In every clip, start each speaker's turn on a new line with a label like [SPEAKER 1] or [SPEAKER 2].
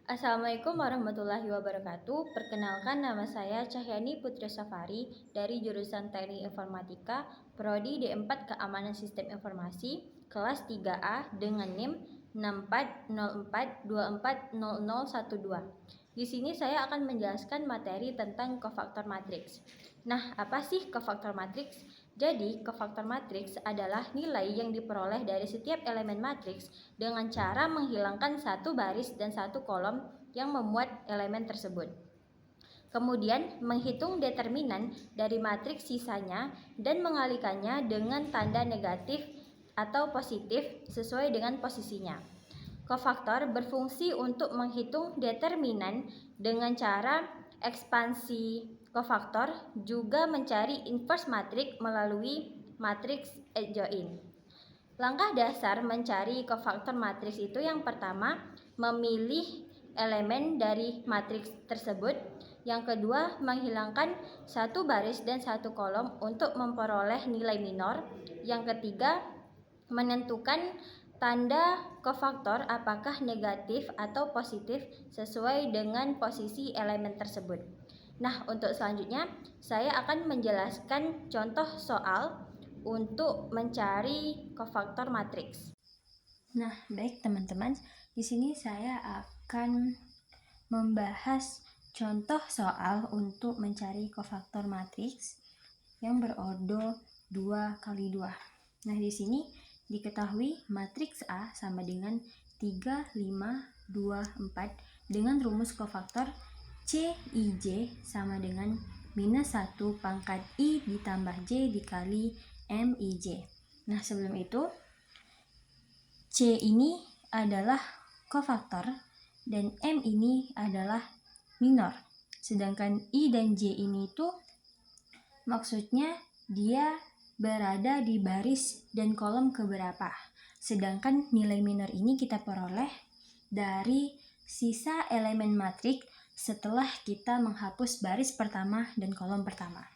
[SPEAKER 1] Assalamualaikum warahmatullahi wabarakatuh. Perkenalkan, nama saya Cahyani Putri Safari dari jurusan Teknik Informatika, Prodi D4 Keamanan Sistem Informasi, kelas 3A dengan NIM 6404240012. Di sini saya akan menjelaskan materi tentang kofaktor matriks. Nah, apa sih kofaktor matriks? Jadi, kofaktor matriks adalah nilai yang diperoleh dari setiap elemen matriks dengan cara menghilangkan satu baris dan satu kolom yang memuat elemen tersebut. Kemudian, menghitung determinan dari matriks sisanya dan mengalikannya dengan tanda negatif atau positif sesuai dengan posisinya. Kofaktor berfungsi untuk menghitung determinan dengan cara ekspansi kofaktor, juga mencari inverse matriks melalui matriks adjoint. Langkah dasar mencari kofaktor matriks itu yang pertama, memilih elemen dari matriks tersebut. Yang kedua, menghilangkan satu baris dan satu kolom untuk memperoleh nilai minor. Yang ketiga, menentukan tanda kofaktor apakah negatif atau positif sesuai dengan posisi elemen tersebut. Nah, untuk selanjutnya saya akan menjelaskan contoh soal untuk mencari kofaktor matriks. Nah, baik teman-teman, di sini saya akan membahas contoh soal untuk mencari kofaktor matriks yang berordo 2 kali 2. Nah, di sini diketahui matriks A sama dengan 3, 5, 2, 4 dengan rumus kofaktor CIJ sama dengan minus 1 pangkat I ditambah J dikali MIJ. Nah, sebelum itu C ini adalah kofaktor dan M ini adalah minor. Sedangkan I dan J ini itu maksudnya dia berada di baris dan kolom keberapa. Sedangkan nilai minor ini kita peroleh dari sisa elemen matriks setelah kita menghapus baris pertama dan kolom pertama.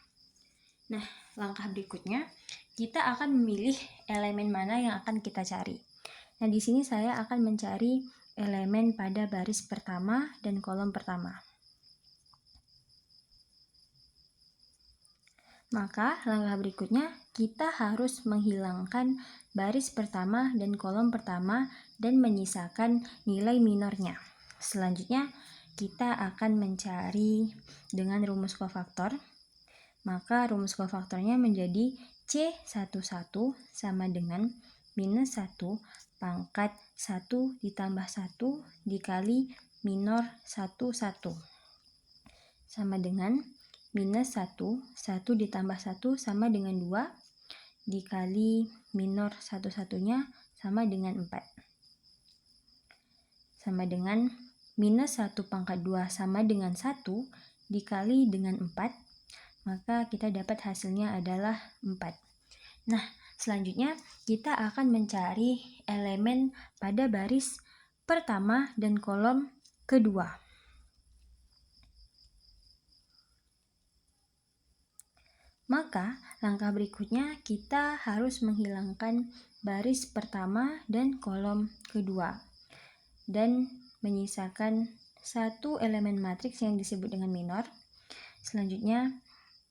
[SPEAKER 1] Nah, langkah berikutnya kita akan memilih elemen mana yang akan kita cari. Nah, di sini saya akan mencari elemen pada baris pertama dan kolom pertama. Maka langkah berikutnya kita harus menghilangkan baris pertama dan kolom pertama dan menyisakan nilai minornya. Selanjutnya kita akan mencari dengan rumus kofaktor. Maka rumus kofaktornya menjadi C11 sama dengan minus 1 pangkat 1 ditambah 1 dikali minor 11 sama dengan minus 1 ditambah 1 sama dengan 2 dikali minor 1/1-nya sama dengan 4 sama dengan minus 1 pangkat 2 sama dengan 1 dikali dengan 4, maka kita dapat hasilnya adalah 4. Nah, selanjutnya kita akan mencari elemen pada baris pertama dan kolom kedua. Maka langkah berikutnya kita harus menghilangkan baris pertama dan kolom kedua dan menyisakan satu elemen matriks yang disebut dengan minor. Selanjutnya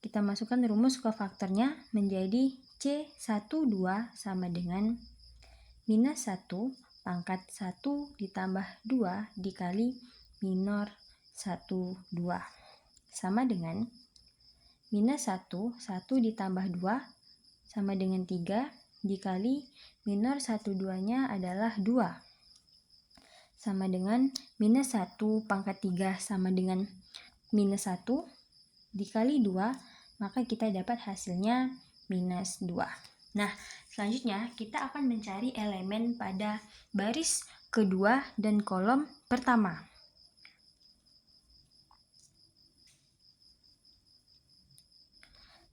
[SPEAKER 1] kita masukkan rumus kofaktornya menjadi C12 sama dengan minus 1 pangkat 1 ditambah 2 dikali minor 12 sama dengan minus 1 ditambah 2 sama dengan 3 dikali minor 12-nya adalah 2 sama dengan minus 1 pangkat 3 sama dengan minus 1 dikali 2, maka kita dapat hasilnya minus 2. Nah, selanjutnya kita akan mencari elemen pada baris kedua dan kolom pertama.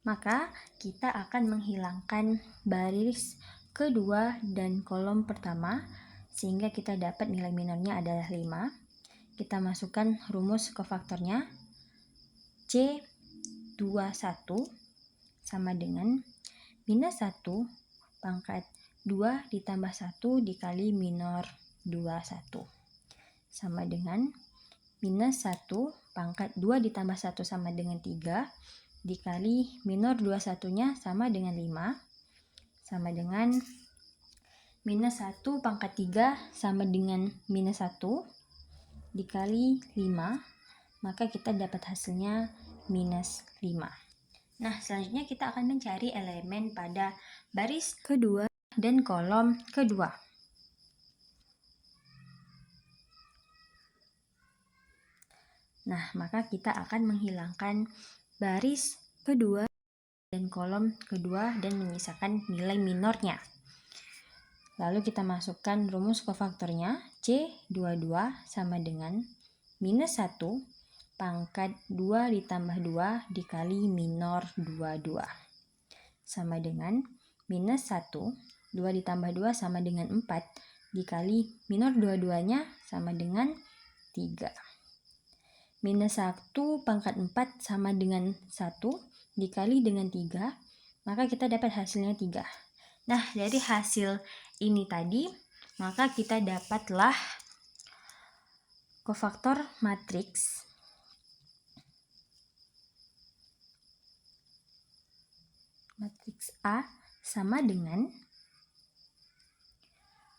[SPEAKER 1] Maka kita akan menghilangkan baris kedua dan kolom pertama sehingga kita dapat nilai minornya adalah 5. Kita masukkan rumus kofaktornya C21 sama dengan minus 1 pangkat 2 ditambah 1 dikali minor 21 sama dengan minus 1 pangkat 2 ditambah 1 sama dengan 3 dikali minor 21-nya sama dengan 5 sama dengan minus 1 pangkat 3 sama dengan minus 1 dikali 5, maka kita dapat hasilnya minus 5. Nah, selanjutnya kita akan mencari elemen pada baris kedua dan kolom kedua. Nah, maka kita akan menghilangkan baris kedua dan kolom kedua dan menyisakan nilai minornya. Lalu kita masukkan rumus kofaktornya. C22 sama dengan minus 1 pangkat 2 ditambah 2 dikali minor 22 sama dengan minus 1, 2 ditambah 2 sama dengan 4 dikali minor 22-nya sama dengan 3. Minus 1 pangkat 4 sama dengan 1 dikali dengan 3, maka kita dapat hasilnya 3. Nah, dari hasil ini tadi, maka kita dapatlah kofaktor matriks A sama dengan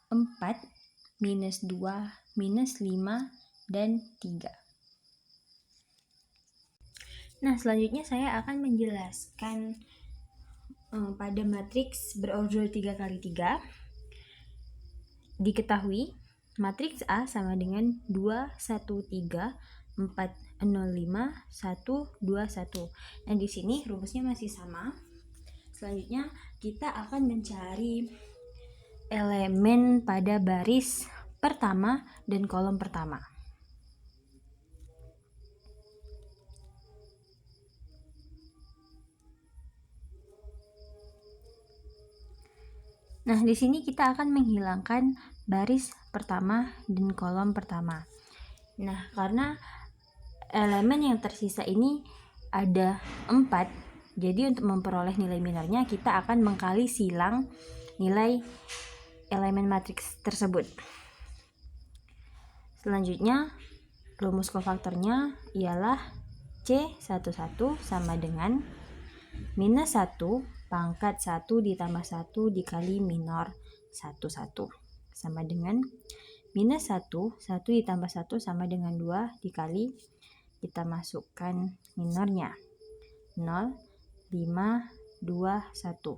[SPEAKER 1] 4, minus 2, minus 5, dan 3. Nah, selanjutnya saya akan menjelaskan pada matriks berorder 3x3. Diketahui matriks A sama dengan 2, 1, 3, 4, 0, 5, 1, 2, 1. Nah, di sini rumusnya masih sama. Selanjutnya kita akan mencari elemen pada baris pertama dan kolom pertama. Nah, di sini kita akan menghilangkan baris pertama dan kolom pertama. Nah, karena elemen yang tersisa ini ada 4, jadi untuk memperoleh nilai minornya kita akan mengkali silang nilai elemen matriks tersebut. Selanjutnya, rumus kofaktornya ialah C11 sama dengan minus 1 pangkat 1 ditambah 1 dikali minor 11 sama dengan minus 1, 1 ditambah 1 sama dengan 2 dikali, kita masukkan minornya 0, 5, 2, 1.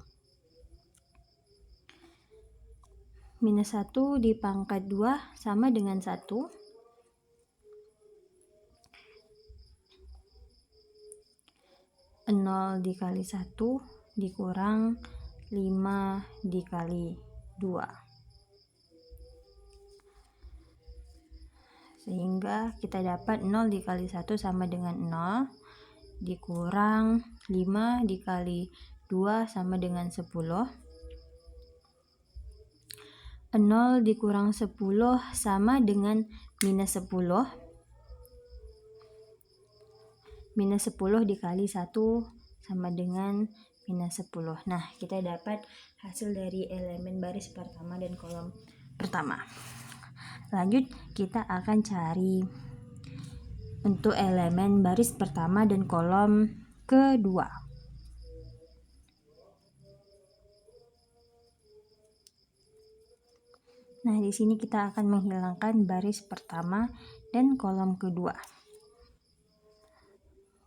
[SPEAKER 1] Minus 1 dipangkat 2 sama dengan 1. 0 dikali 1 dikurang 5 dikali 2. Sehingga kita dapat 0 dikali 1 sama dengan 0 dikurang 5 dikali 2 sama dengan 10. 0 dikurang 10 sama dengan minus 10. Minus 10 dikali 1 sama dengan minus 10. Nah, kita dapat hasil dari elemen baris pertama dan kolom pertama. Lanjut, kita akan cari untuk elemen baris pertama dan kolom kedua. Nah, di sini kita akan menghilangkan baris pertama dan kolom kedua.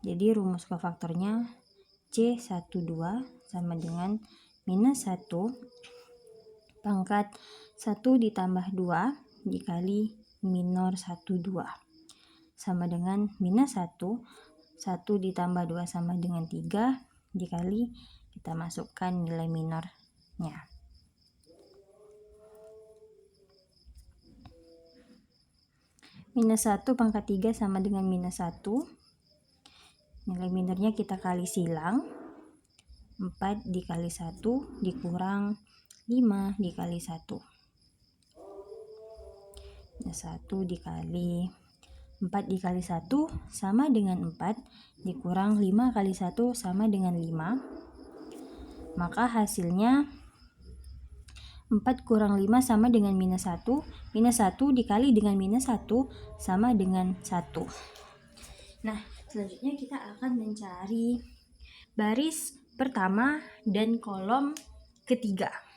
[SPEAKER 1] Jadi rumus kofaktornya C12 sama dengan minus 1 pangkat 1 ditambah 2 dikali minor 12 sama dengan minus 1, 1 ditambah 2 sama dengan 3 dikali, kita masukkan nilai minornya. Minus 1 pangkat 3 sama dengan minus 1. Nilai minornya kita kali silang. 4 dikali 1 dikurang 5 dikali 1. Minus 1 dikali 4 dikali 1 sama dengan 4 dikurang 5 kali 1 sama dengan 5. Maka hasilnya 4 kurang 5 sama dengan minus 1. Minus 1 dikali dengan minus 1 sama dengan 1. Nah, selanjutnya kita akan mencari baris pertama dan kolom ketiga.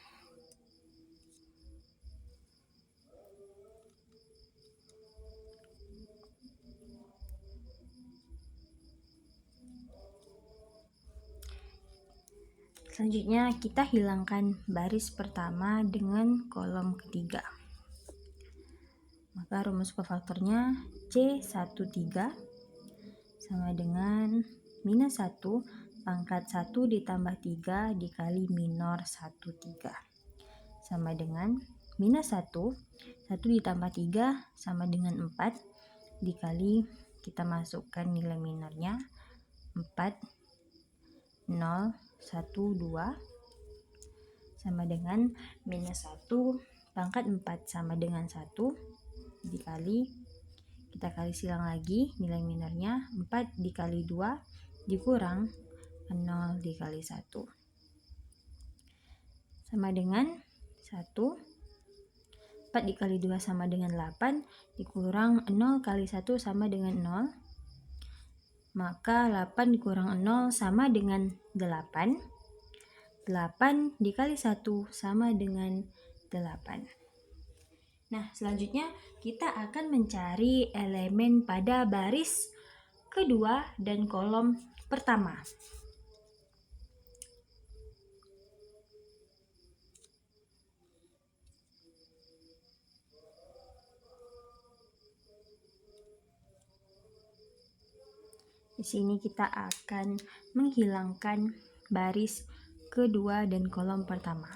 [SPEAKER 1] Selanjutnya kita hilangkan baris pertama dengan kolom ketiga. Maka rumus kofaktornya C13 sama dengan minus 1 pangkat 1 ditambah 3 dikali minor 13 sama dengan minus 1 ditambah 3 sama dengan 4 dikali kita masukkan nilai minornya 4 0 1 2 sama dengan minus 1 pangkat 4 sama dengan 1 dikali, kita kali silang lagi nilai minornya 4 dikali 2 dikurang 0 dikali 1 sama dengan 1. 4 dikali 2 sama dengan 8 dikurang 0 kali 1 sama dengan 0. Maka 8 dikurang 0 sama dengan 8. 8 dikali 1 sama dengan 8. Nah, selanjutnya kita akan mencari elemen pada baris kedua dan kolom pertama. Di sini kita akan menghilangkan baris kedua dan kolom pertama.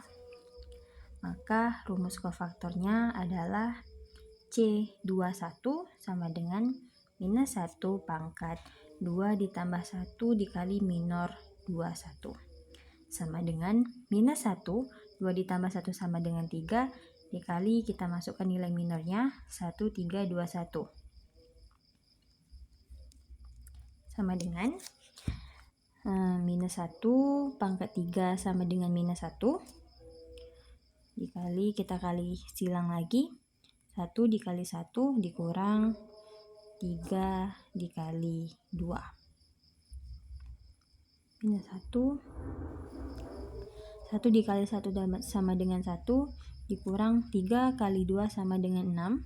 [SPEAKER 1] Maka rumus kofaktornya adalah C21 sama dengan minus 1 pangkat 2 ditambah 1 dikali minor 21 sama dengan minus 1, 2 ditambah 1 sama dengan 3 dikali kita masukkan nilai minornya 1, 3, 2, 1 sama dengan minus 1 pangkat 3 sama dengan minus 1 dikali kita kali silang lagi 1 dikali 1 dikurang 3 dikali 2 minus 1 dikali 1 sama dengan 1 dikurang 3 kali 2 sama dengan 6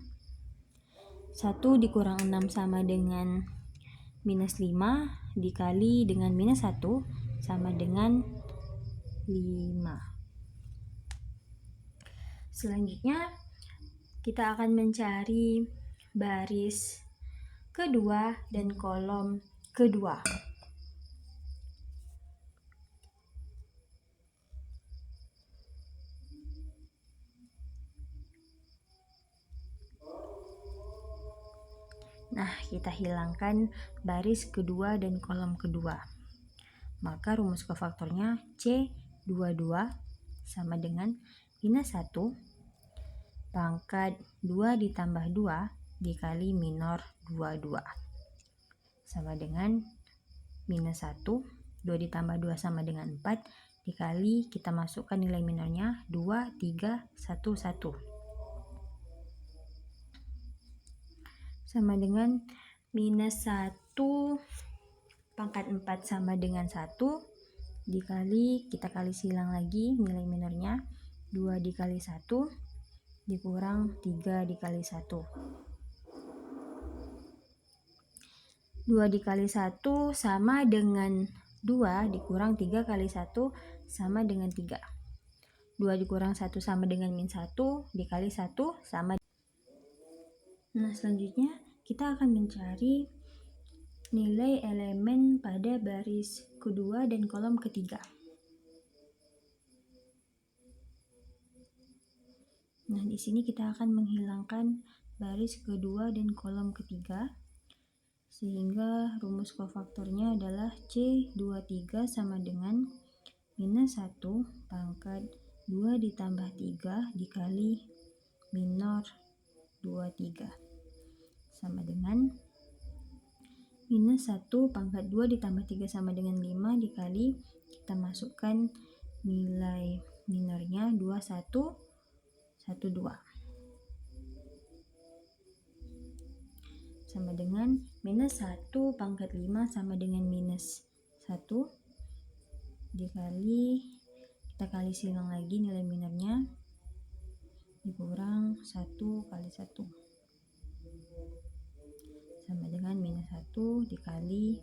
[SPEAKER 1] 1 dikurang 6 sama dengan minus 5 dikali dengan minus 1 sama dengan 5. Selanjutnya kita akan mencari baris kedua dan kolom kedua. Nah, kita hilangkan baris kedua dan kolom kedua. Maka rumus kofaktornya C22 sama dengan minus 1 pangkat 2 ditambah 2 dikali minor 22 sama dengan minus 1, 2 ditambah 2 sama dengan 4 dikali kita masukkan nilai minornya 2, 3, 1, 1 sama dengan minus 1 pangkat 4 sama dengan 1 dikali kita kali silang lagi nilai minornya 2 dikali 1 dikurang 3 dikali 1 2 dikali 1 sama dengan 2 dikurang 3 kali 1 sama dengan 3 2 dikurang 1 sama dengan min 1 dikali 1 sama. Nah, selanjutnya kita akan mencari nilai elemen pada baris kedua dan kolom ketiga. Nah, di sini kita akan menghilangkan baris kedua dan kolom ketiga sehingga rumus kofaktornya adalah C23 sama dengan minus 1 pangkat 2 ditambah 3 dikali minor 23 sama dengan minus 1 pangkat 2 ditambah 3 sama dengan 5 dikali kita masukkan nilai minornya 21 2. Sama dengan minus 1 pangkat 5 sama dengan minus 1 dikali, kita kali silang lagi nilai minornya, dikurang 1 kali 1 sama dengan minus 1 dikali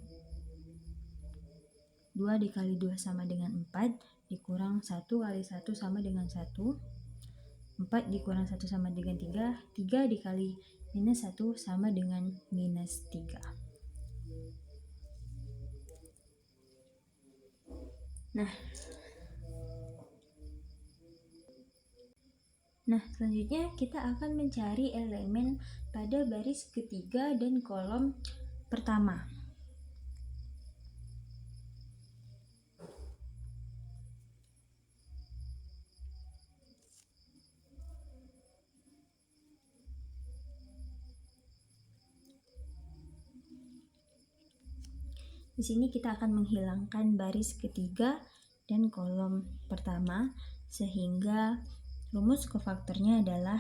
[SPEAKER 1] 2 dikali 2 sama dengan 4 dikurang 1 kali 1 sama dengan 1, 4 dikurang 1 sama dengan 3, 3 dikali minus 1 sama dengan minus 3. Nah, selanjutnya kita akan mencari elemen pada baris ketiga dan kolom pertama. Di sini kita akan menghilangkan baris ketiga dan kolom pertama, sehingga rumus kofaktornya adalah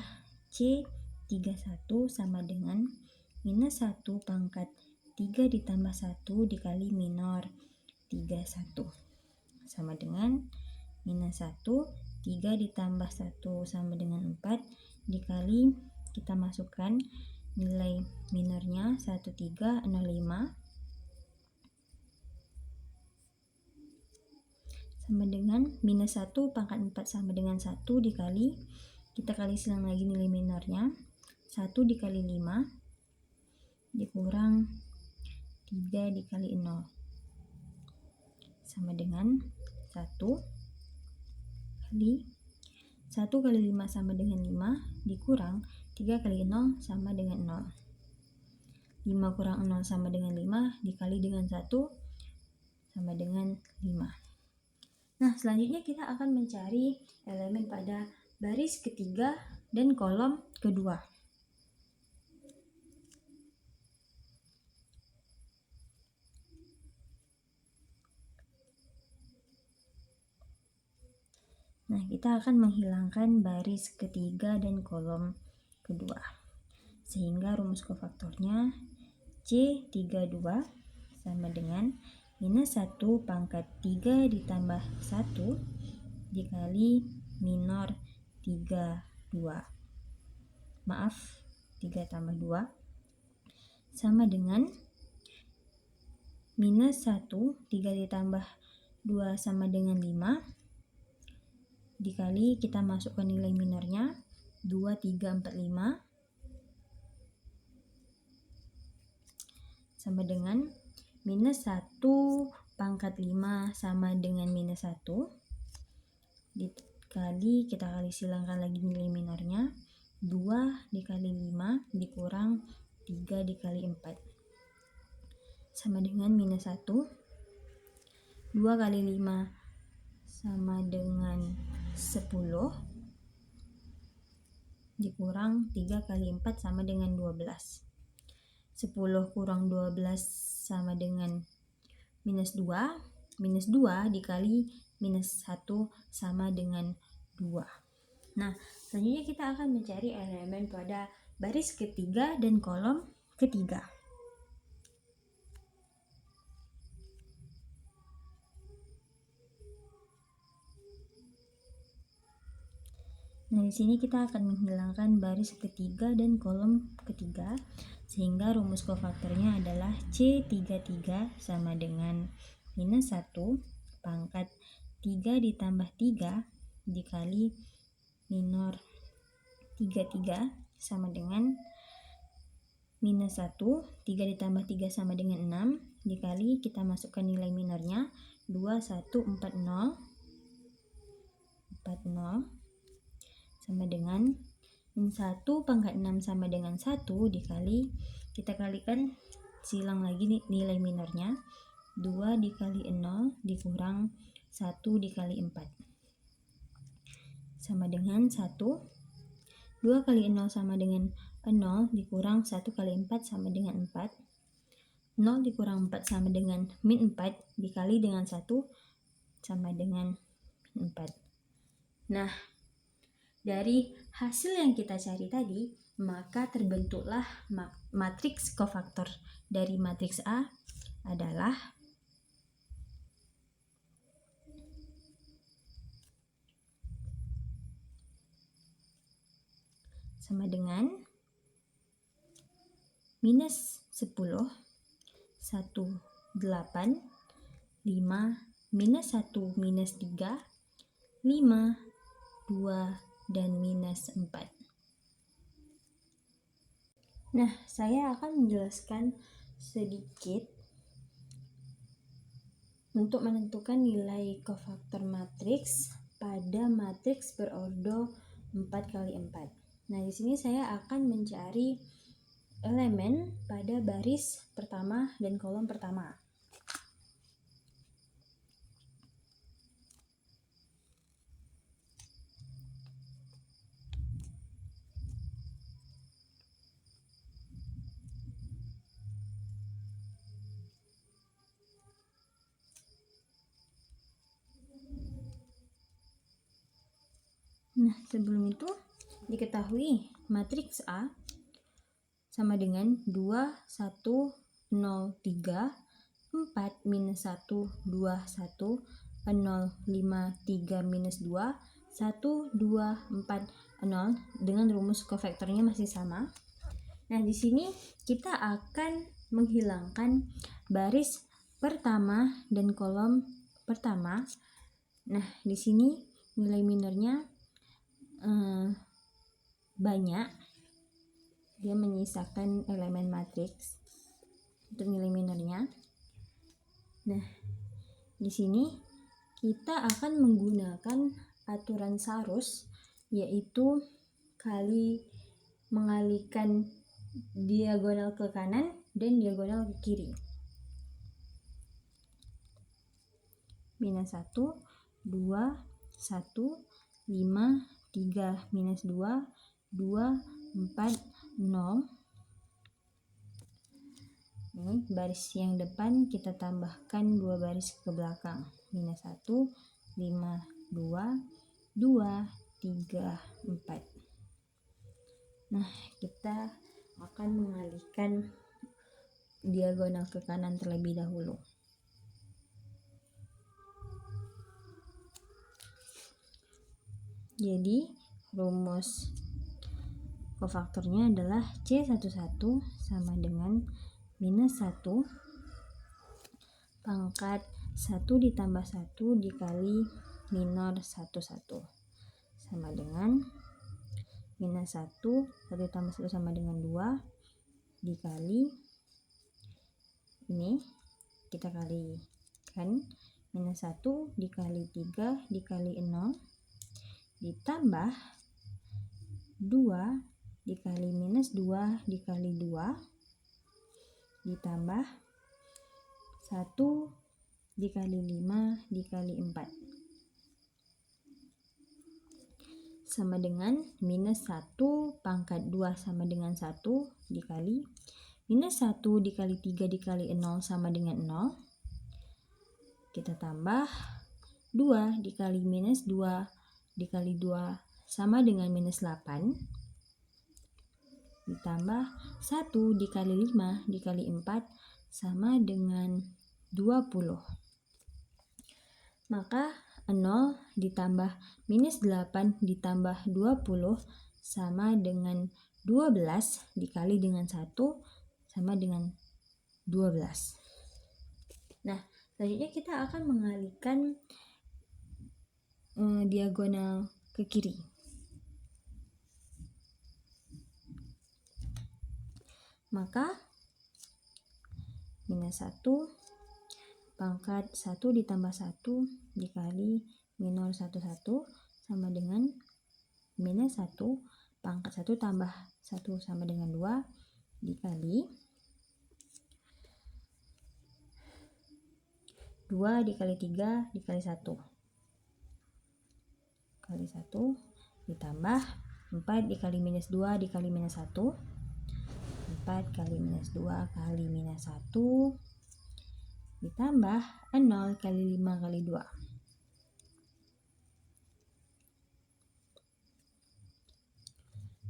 [SPEAKER 1] C31 sama dengan minus 1 pangkat 3 ditambah 1 dikali minor 31 sama dengan minus 1, 3 ditambah 1 sama dengan 4 dikali, kita masukkan nilai minornya 1305 sama dengan minus 1 pangkat 4 sama dengan 1 dikali, kita kali silang lagi nilai minornya, 1 dikali 5 dikurang 3 dikali 0 sama dengan 1 kali 1 kali 5 sama dengan 5 dikurang 3 kali 0 sama dengan 0. 5 kurang 0 sama dengan 5 dikali dengan 1 sama dengan 5. Nah, selanjutnya kita akan mencari elemen pada baris ketiga dan kolom kedua. Nah, kita akan menghilangkan baris ketiga dan kolom kedua. Sehingga rumus kofaktornya C32 sama dengan minus 1 pangkat 3 ditambah 1 dikali minor 32. Maaf, 3 tambah 2 sama dengan minus 1, 3 ditambah 2 sama dengan 5 dikali, kita masukkan nilai minornya 2, 3, 4, 5 sama dengan minus 1 pangkat 5 sama dengan minus 1 dikali, kita kali silangkan lagi nilai minornya, 2 dikali 5 dikurang 3 dikali 4 sama dengan minus 1, 2 kali 5 sama dengan 10 dikurang 3 kali 4 sama dengan 12. 10 kurang 12 sama dengan minus 2. Minus 2 dikali minus 1 sama dengan 2. Nah, selanjutnya kita akan mencari elemen pada baris ketiga dan kolom ketiga. Nah, di sini kita akan menghilangkan baris ketiga dan kolom ketiga, sehingga rumus kofaktornya adalah C33 sama dengan minus 1 pangkat 3 ditambah 3 dikali minor 33 sama dengan minus 1, 3 ditambah 3 sama dengan 6 dikali, kita masukkan nilai minornya 2140 sama dengan min 1 pangkat 6 sama dengan 1 dikali, kita kalikan silang lagi nilai minornya, 2 dikali 0 dikurang 1 dikali 4 sama dengan 1, 2 kali 0 sama dengan 0 dikurang 1 kali 4 sama dengan 4, 0 dikurang 4 sama dengan min 4 dikali dengan 1 sama dengan min 4. Nah, Dari hasil yang kita cari tadi, maka terbentuklah matriks kofaktor dari matriks A adalah sama dengan minus 10, 1, 8, 5, minus 1, minus 3, 5, 2, dan minus 4. Nah, saya akan menjelaskan sedikit untuk menentukan nilai kofaktor matriks pada matriks berordo 4x4. Nah, di sini saya akan mencari elemen pada baris pertama dan kolom pertama. Nah, sebelum itu diketahui matriks A sama dengan 2, 1, 0, 3, 4, minus 1, 2, 1, 0, 5, 3, minus 2, 1, 2, 4, 0 dengan rumus kofaktornya masih sama. Nah, di sini kita akan menghilangkan baris pertama dan kolom pertama. Nah, di sini nilai minornya banyak, dia menyisakan elemen matriks untuk nilai minornya. Nah, di sini kita akan menggunakan aturan Sarus, yaitu mengalihkan diagonal ke kanan dan diagonal ke kiri. Minus 1, 2, 1, 5, 3, minus 2, 2, 4, 0. Ini baris yang depan kita tambahkan 2 baris ke belakang. Minus 1, 5, 2, 2, 3, 4. Nah, kita akan mengalihkan diagonal ke kanan terlebih dahulu. Jadi, rumus kofaktornya adalah C11 sama dengan minus 1 pangkat 1 ditambah 1 dikali minor 11 sama dengan minus 1, 1 ditambah 1 sama dengan 2 dikali ini, kita kalikan minus 1 dikali 3 dikali 0 ditambah 2 dikali minus 2 dikali 2 ditambah 1 dikali 5 dikali 4 sama dengan minus 1 pangkat 2 sama dengan 1 dikali minus 1 dikali 3 dikali 0 sama dengan 0, kita tambah 2 dikali minus 2 dikali 2 sama dengan minus 8 ditambah 1 dikali 5 dikali 4 sama dengan 20. Maka 0 ditambah minus 8 ditambah 20 sama dengan 12 dikali dengan 1 sama dengan 12. Nah, selanjutnya kita akan mengalihkan diagonal ke kiri. Maka minus 1 pangkat 1 ditambah 1 dikali minor 11 sama dengan minus 1 pangkat 1 tambah 1 sama dengan 2 dikali 2 dikali 3 dikali 1 kali 1 ditambah 4 dikali minus 2 dikali minus 1 4 kali minus 2 kali minus 1 ditambah 0 kali 5 kali 2.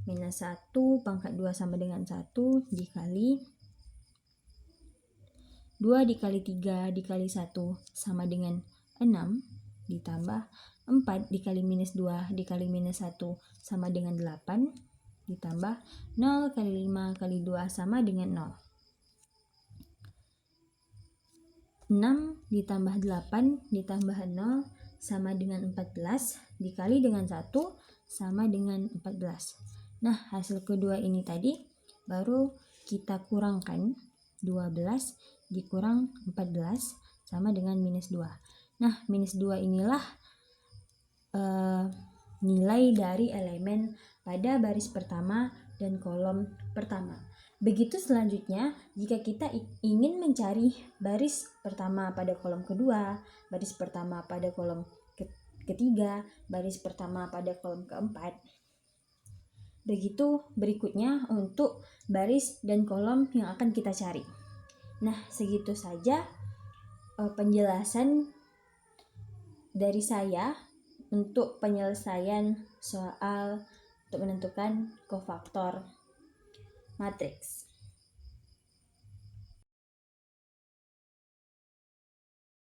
[SPEAKER 1] minus 1 pangkat 2 sama dengan 1 dikali 2 dikali 3 dikali 1 sama dengan 6 ditambah 4 dikali minus 2 dikali minus 1 sama dengan 8 ditambah 0 kali 5 kali 2 sama dengan 0. 6 ditambah 8 ditambah 0 sama dengan 14 dikali dengan 1 sama dengan 14. Nah, hasil kedua ini tadi baru kita kurangkan 12 dikurang 14 sama dengan minus 2. Nah, minus 2 inilah nilai dari elemen pada baris pertama dan kolom pertama. Begitu selanjutnya, jika kita ingin mencari baris pertama pada kolom kedua, baris pertama pada kolom ketiga, baris pertama pada kolom keempat, begitu berikutnya untuk baris dan kolom yang akan kita cari. Nah, segitu saja penjelasan dari saya untuk penyelesaian soal untuk menentukan kofaktor matriks.